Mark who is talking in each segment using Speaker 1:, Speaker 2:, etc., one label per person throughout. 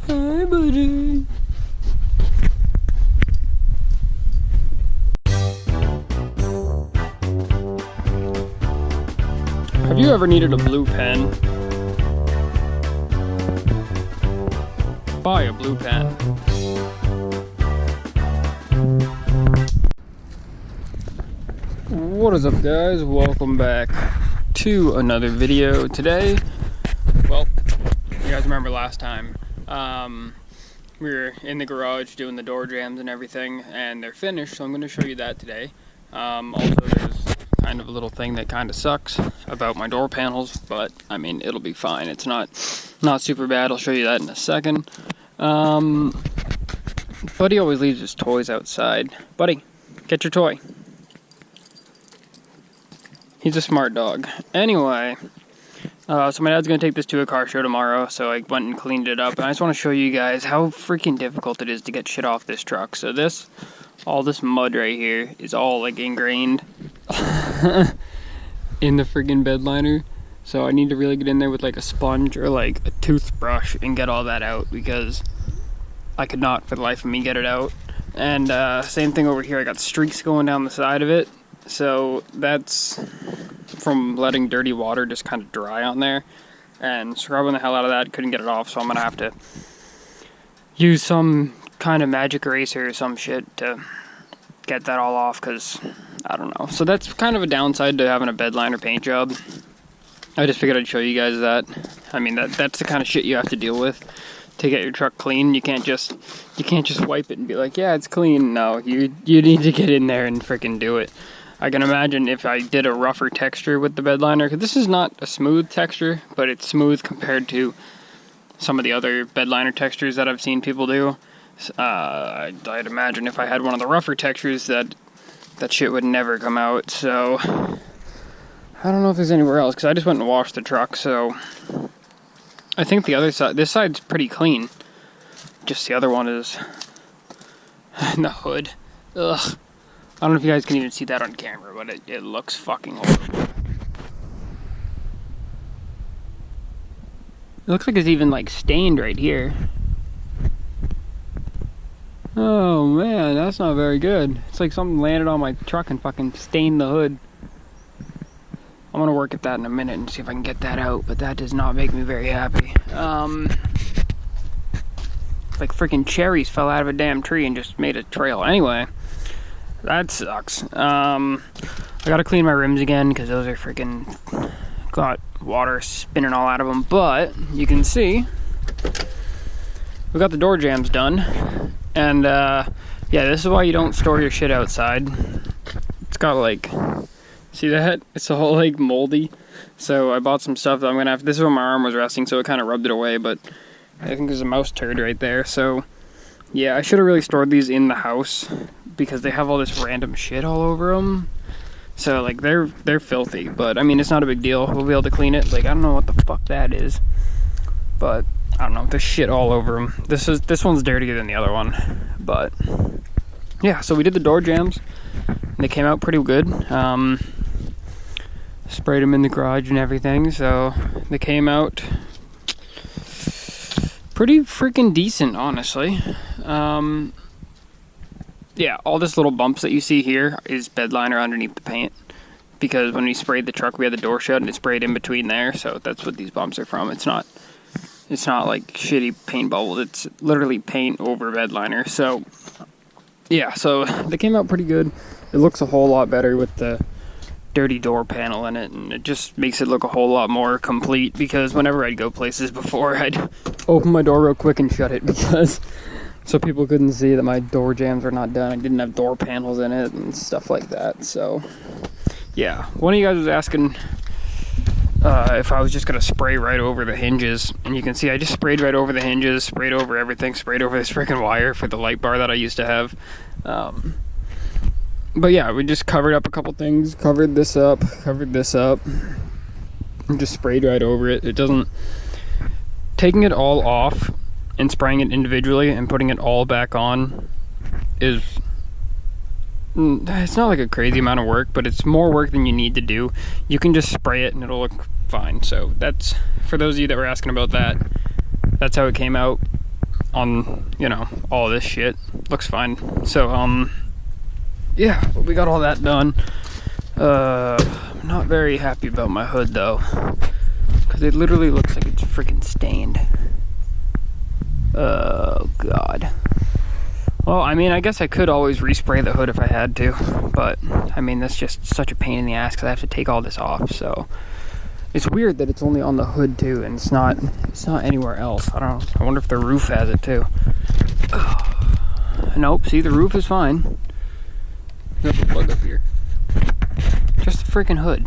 Speaker 1: Hi, buddy. Have you ever needed a blue pen? Buy a blue pen. What is up, guys? Welcome back to another video. Today, well, you guys remember last time we were in the garage doing the door jams and everything, and they're finished, so I'm going to show you that today. Also, there's kind of a little thing that kind of sucks about my door panels, but I mean, it'll be fine. It's not super bad. I'll show you that in a second. Buddy always leaves his toys outside. Buddy, get your toy. He's a smart dog. Anyway, so my dad's going to take this to a car show tomorrow, so I went and cleaned it up. And I just want to show you guys how freaking difficult it is to get shit off this truck. So all this mud right here is all like ingrained in the friggin' bed liner. So I need to really get in there with like a sponge or like a toothbrush and get all that out, because I could not for the life of me get it out. And same thing over here, I got streaks going down the side of it. So that's from letting dirty water just kind of dry on there and scrubbing the hell out of that. Couldn't get it off, so I'm gonna have to use some kind of magic eraser or some shit to get that all off, because I don't know. So that's kind of a downside to having a bed liner paint job. I just figured I'd show you guys that. I mean, that's the kind of shit you have to deal with to get your truck clean. You can't just wipe it and be like, yeah, it's clean. No, you need to get in there and freaking do it. I can imagine if I did a rougher texture with the bed liner, because this is not a smooth texture, but it's smooth compared to some of the other bed liner textures that I've seen people do. I'd imagine if I had one of the rougher textures that shit would never come out. So I don't know if there's anywhere else, because I just went and washed the truck. So I think the other side, this side's pretty clean. Just the other one is in the hood. Ugh. I don't know if you guys can even see that on camera, but it looks fucking horrible. It looks like it's even like stained right here. Oh man, that's not very good. It's like something landed on my truck and fucking stained the hood. I'm gonna work at that in a minute and see if I can get that out, but that does not make me very happy. Like freaking cherries fell out of a damn tree and just made a trail. Anyway, that sucks. I gotta clean my rims again, because those are freaking got water spinning all out of them. But you can see we got the door jams done, and yeah, this is why you don't store your shit outside. It's got like, see that? It's all like moldy. So I bought some stuff that I'm gonna have. This is where my arm was resting, so it kind of rubbed it away. But I think there's a mouse turd right there. So yeah, I should have really stored these in the house, because they have all this random shit all over them. So like they're filthy, but I mean, it's not a big deal. We'll be able to clean it. Like, I don't know what the fuck that is, but I don't know, there's shit all over them. This one's dirtier than the other one, but yeah. So we did the door jams and they came out pretty good. Sprayed them in the garage and everything, so they came out pretty freaking decent, honestly. Yeah, all this little bumps that you see here is bed liner underneath the paint, because when we sprayed the truck, we had the door shut and it sprayed in between there, so that's what these bumps are from. It's not like shitty paint bubbles. It's literally paint over bed liner. So yeah, so they came out pretty good. It looks a whole lot better with the dirty door panel in it, and it just makes it look a whole lot more complete, because whenever I'd go places before, I'd open my door real quick and shut it, because so people couldn't see that my door jams were not done. I didn't have door panels in it and stuff like that. So yeah, one of you guys was asking if I was just gonna spray right over the hinges, and you can see I just sprayed right over the hinges, sprayed over everything, sprayed over this freaking wire for the light bar that I used to have. But yeah, we just covered up a couple things, covered this up, and just sprayed right over it. It doesn't, taking it all off and spraying it individually and putting it all back on is, it's not like a crazy amount of work, but it's more work than you need to do. You can just spray it and it'll look fine. So that's, for those of you that were asking about that, that's how it came out. on, you know, all this shit. Looks fine. So, yeah, we got all that done. I'm not very happy about my hood though, because it literally looks like it's freaking stained. Oh god. Well, I mean, I guess I could always respray the hood if I had to, but I mean, that's just such a pain in the ass because I have to take all this off. So it's weird that it's only on the hood too, and it's not anywhere else. I don't know. I wonder if the roof has it too. Nope. See, the roof is fine. There's a plug up here. Just the freaking hood.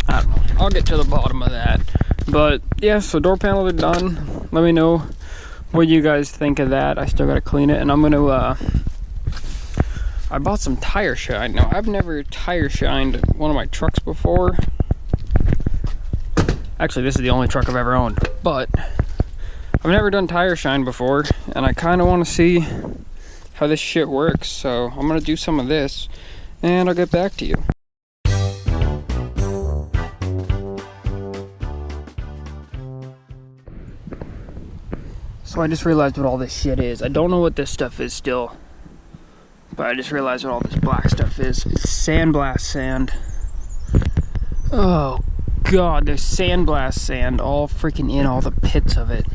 Speaker 1: I don't know. I'll get to the bottom of that. But yeah, so door panels are done. Let me know what you guys think of that. I still gotta clean it, and I'm gonna I bought some tire shine. Now, I've never tire shined one of my trucks before. Actually, this is the only truck I've ever owned, but I've never done tire shine before, and I kind of want to see how this shit works. So I'm gonna do some of this, and I'll get back to you. So I just realized what all this shit is. I don't know what this stuff is still, but I just realized what all this black stuff is. It's sandblast sand. Oh god, there's sandblast sand all freaking in all the pits of it.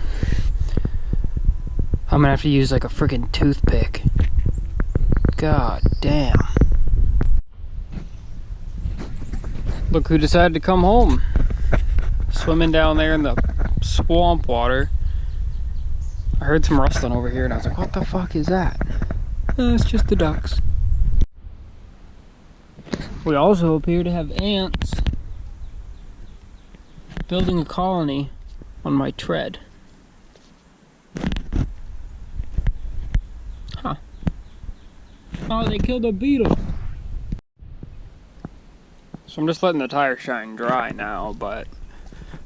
Speaker 1: I'm gonna have to use like a freaking toothpick. God damn. Look who decided to come home. Swimming down there in the swamp water. I heard some rustling over here and I was like, what the fuck is that? It's just the ducks. We also appear to have ants building a colony on my tread. Huh. Oh, they killed a beetle. So I'm just letting the tire shine dry now, but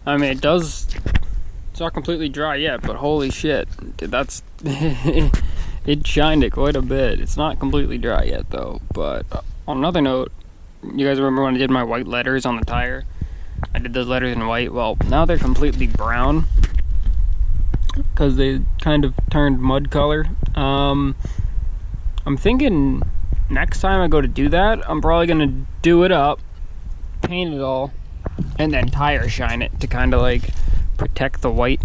Speaker 1: I mean, it's not completely dry yet, but holy shit, that's it shined it quite a bit. It's not completely dry yet though. But on another note, you guys remember when I did my white letters on the tire? I did those letters in white. Well, now they're completely brown because they kind of turned mud color. I'm thinking next time I go to do that, I'm probably gonna do it up, paint it all, and then tire shine it to kind of like protect the white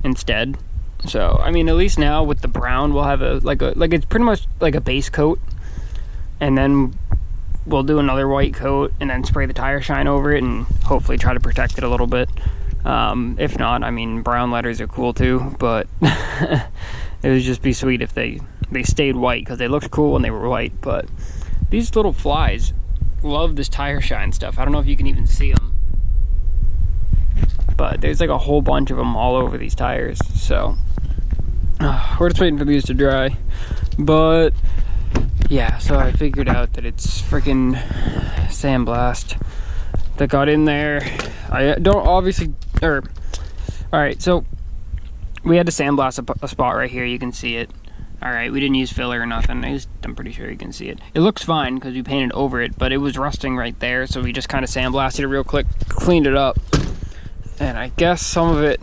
Speaker 1: instead. So I mean, at least now with the brown we'll have like it's pretty much like a base coat, and then we'll do another white coat and then spray the tire shine over it and hopefully try to protect it a little bit. If not, I mean, brown letters are cool too, but it would just be sweet if they stayed white because they looked cool when they were white. But these little flies love this tire shine stuff. I don't know if you can even see them, but there's like a whole bunch of them all over these tires. So we're just waiting for these to dry. But yeah, so I figured out that it's freaking sandblast that got in there. I don't obviously, alright, so we had to sandblast a spot right here. You can see it. Alright, we didn't use filler or nothing. I'm pretty sure you can see it. It looks fine because we painted over it, but it was rusting right there, so we just kind of sandblasted it real quick, cleaned it up. And I guess some of it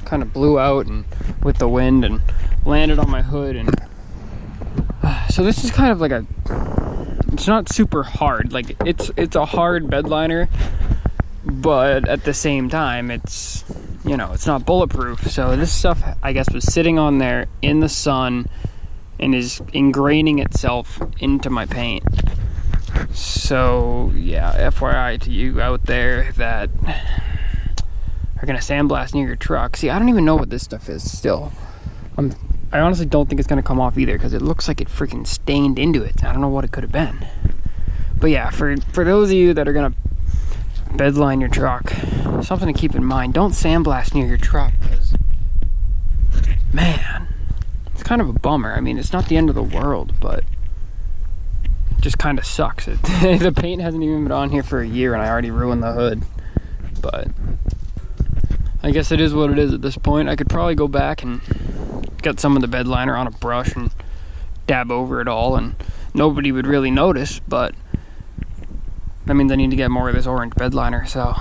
Speaker 1: kind of blew out and with the wind and landed on my hood. And so this is kind of like it's not super hard. Like it's a hard bed liner, but at the same time it's, you know, it's not bulletproof. So this stuff, I guess, was sitting on there in the sun and is ingraining itself into my paint. So yeah, FYI to you out there that are gonna sandblast near your truck. See, I don't even know what this stuff is still. I honestly don't think it's gonna come off either because it looks like it freaking stained into it. I don't know what it could have been. But yeah, for those of you that are gonna bedline your truck, something to keep in mind: don't sandblast near your truck, because man, it's kind of a bummer. I mean, it's not the end of the world, but it just kind of sucks. The paint hasn't even been on here for a year and I already ruined the hood. But I guess it is what it is at this point. I could probably go back and get some of the bed liner on a brush and dab over it all and nobody would really notice, but that means I need to get more of this orange bed liner. So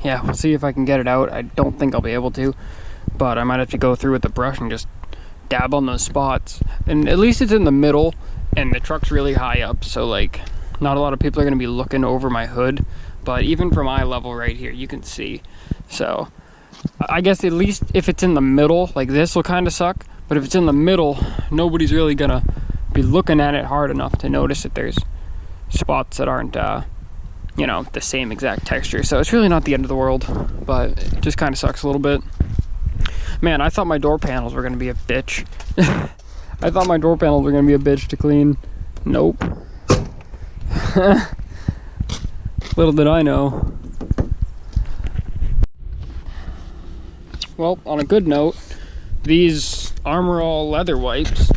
Speaker 1: yeah, we'll see if I can get it out. I don't think I'll be able to, but I might have to go through with the brush and just dab on those spots. And at least it's in the middle, and the truck's really high up, so like not a lot of people are going to be looking over my hood, but even from eye level right here you can see. So I guess at least if it's in the middle, like this will kind of suck, but if it's in the middle, nobody's really gonna be looking at it hard enough to notice that there's spots that aren't you know, the same exact texture. So it's really not the end of the world, but it just kind of sucks a little bit. Man, I thought my door panels were gonna be a bitch. I thought my door panels were gonna be a bitch to clean. Nope. Little did I know. Well, on a good note, these Armor All leather wipes,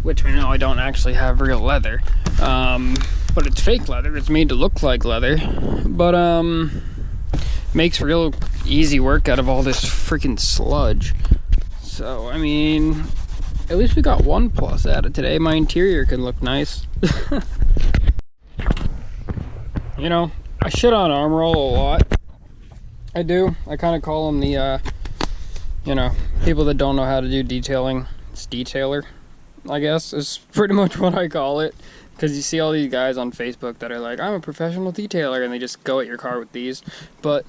Speaker 1: which I know I don't actually have real leather, but it's fake leather, it's made to look like leather, but makes real easy work out of all this freaking sludge. So, I mean, at least we got one plus out of today. My interior can look nice. You know, I shit on Armor All a lot. I do. I kind of call them the, you know, people that don't know how to do detailing. It's detailer, I guess, is pretty much what I call it. Because you see all these guys on Facebook that are like, I'm a professional detailer, and they just go at your car with these. But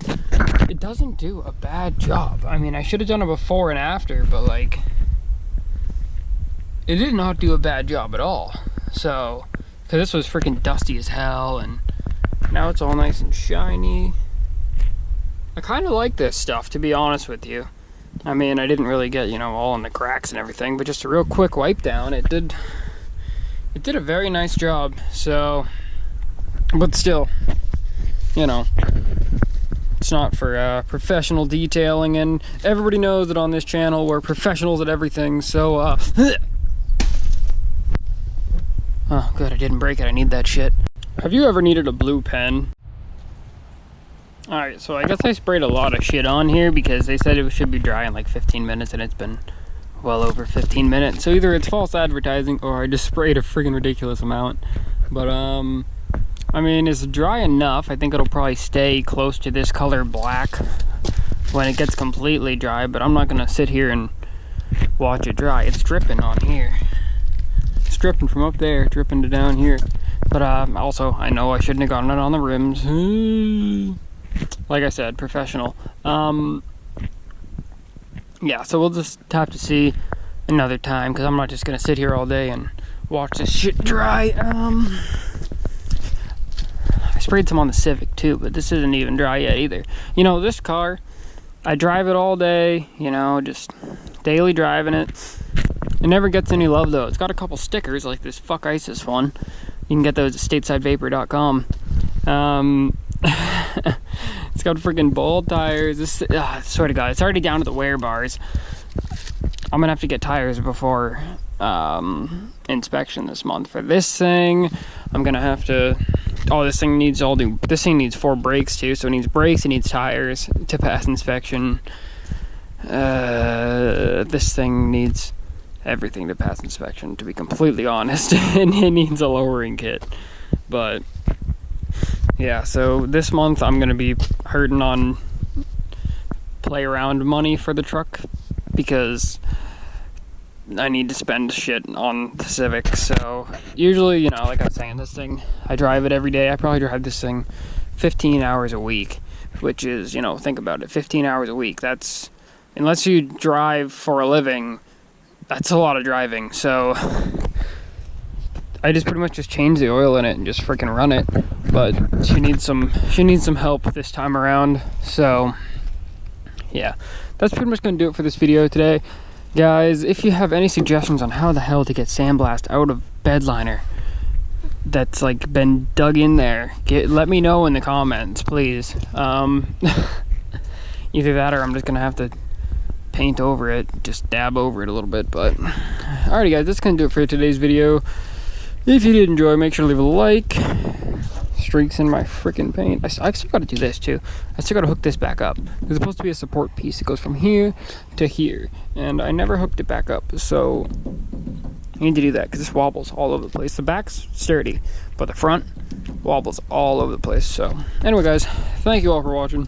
Speaker 1: it doesn't do a bad job. I mean, I should have done a before and after, but like, it did not do a bad job at all. So, because this was freaking dusty as hell, and now it's all nice and shiny. I kind of like this stuff, to be honest with you. I mean, I didn't really get, you know, all in the cracks and everything, but just a real quick wipe down, it did a very nice job. So, but still, you know, it's not for professional detailing, and everybody knows that on this channel we're professionals at everything. So oh good, I didn't break it. I need that shit. Have you ever needed a blue pen? Alright, so I guess I sprayed a lot of shit on here because they said it should be dry in like 15 minutes, and it's been well over 15 minutes. So either it's false advertising or I just sprayed a freaking ridiculous amount. But I mean, it's dry enough. I think it'll probably stay close to this color black when it gets completely dry, but I'm not gonna sit here and watch it dry. It's dripping on here. It's dripping from up there, dripping to down here. But also, I know I shouldn't have gotten it on the rims. Like I said, professional. Yeah, so we'll just have to see another time, because I'm not just gonna sit here all day and watch this shit dry. I sprayed some on the Civic too, but this isn't even dry yet either. You know, this car, I drive it all day, you know, just daily driving it. It never gets any love though. It's got a couple stickers like this Fuck ISIS one. You can get those at statesidevapor.com. It's got freaking bald tires. I swear to God, it's already down to the wear bars. I'm gonna have to get tires before inspection this month for this thing. I'm gonna have to. Oh, this thing needs 4 brakes too. So it needs brakes, it needs tires to pass inspection. This thing needs everything to pass inspection, to be completely honest. And it needs a lowering kit. But yeah, so this month I'm gonna be hurting on play around money for the truck, because I need to spend shit on the Civic. So usually, you know, like I was saying, this thing, I drive it every day. I probably drive this thing 15 hours a week, which is, you know, think about it, 15 hours a week. That's, unless you drive for a living, that's a lot of driving. So I just pretty much just change the oil in it and just freaking run it. But she needs some help this time around. So yeah, that's pretty much gonna do it for this video today. Guys, if you have any suggestions on how the hell to get sandblast out of bed liner that's like been dug in there, let me know in the comments, please. Either that or I'm just gonna have to paint over it, just dab over it a little bit. But alrighty guys, that's gonna do it for today's video. If you did enjoy, make sure to leave a like. Streaks in my freaking paint. I still gotta do this too. I still gotta hook this back up. It's supposed to be a support piece. It goes from here to here, and I never hooked it back up, so I need to do that because this wobbles all over the place. The back's sturdy, but the front wobbles all over the place. So anyway guys, thank you all for watching.